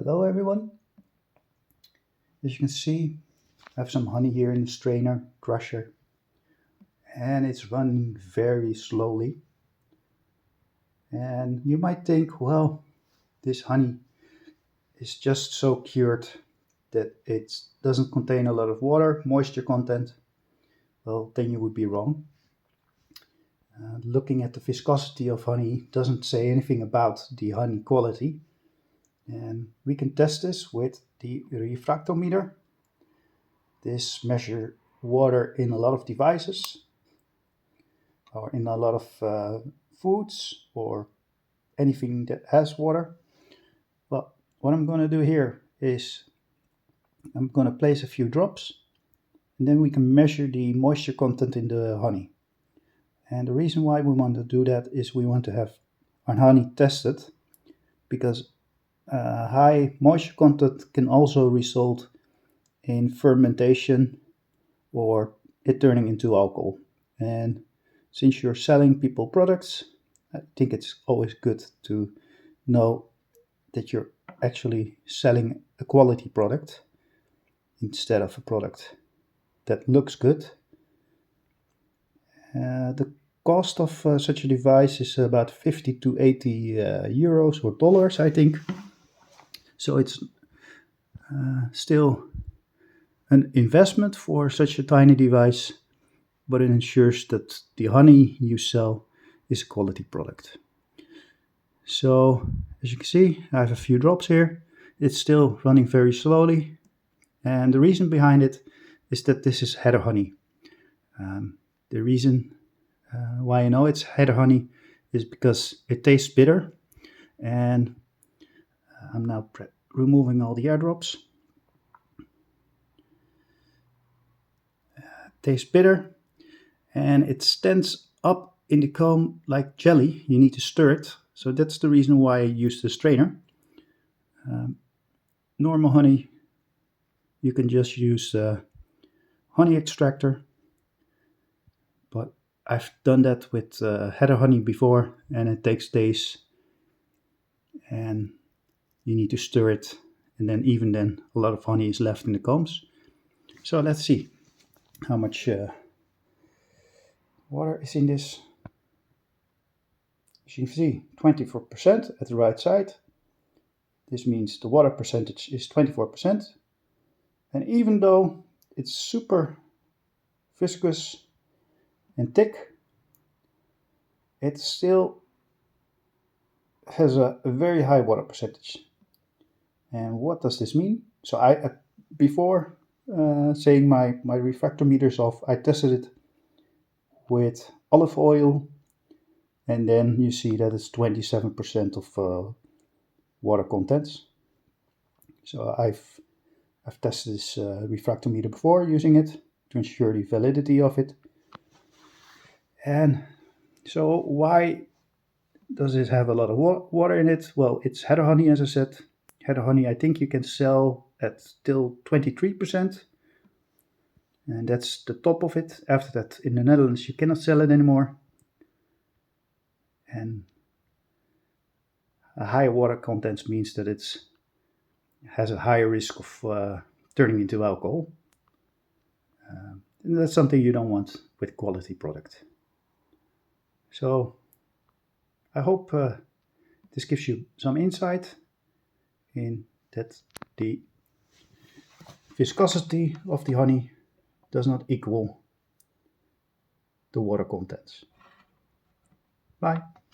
Hello everyone. As you can see, I have some honey here in the strainer crusher and it's running very slowly. And you might think, well, this honey is just so cured that it doesn't contain a lot of water, moisture content. Well, then you would be wrong. Looking at the viscosity of honey doesn't say anything about the honey quality. And we can test this with the refractometer. This measures water in a lot of devices or in a lot of foods or anything that has water. Well, what I'm going to do here is I'm going to place a few drops and then we can measure the moisture content in the honey. And the reason why we want to do that is we want to have our honey tested, because high moisture content can also result in fermentation or it turning into alcohol. And since you're selling people products, I think it's always good to know that you're actually selling a quality product instead of a product that looks good. The cost of such a device is about 50 to 80 euros or dollars, I think. So it's still an investment for such a tiny device, but it ensures that the honey you sell is a quality product. So as you can see, I have a few drops here. It's still running very slowly, and the reason behind it is that this is header honey. The reason why I know it's header honey is because it tastes bitter, and I'm now removing all the airdrops. Tastes bitter, and it stands up in the comb like jelly. You need to stir it, so that's the reason why I use the strainer. Normal honey, you can just use honey extractor, but I've done that with header honey before, and it takes days, and you need to stir it, and then even then a lot of honey is left in the combs. So let's see how much water is in this. As you can see, 24% at the right side. This means the water percentage is 24%. And even though it's super viscous and thick, it still has a very high water percentage. And what does this mean? So I before saying my refractometer is off, I tested it with olive oil, and then you see that it's 27% of water contents. So I've tested this refractometer before using it to ensure the validity of it. And so why does it have a lot of water in it? Well, it's header honey, as I said. Header honey, I think you can sell at still 23%. And that's the top of it. After that, in the Netherlands, you cannot sell it anymore. And a higher water content means that it has a higher risk of turning into alcohol. And that's something you don't want with quality product. So I hope this gives you some insight in that the viscosity of the honey does not equal the water contents. Bye.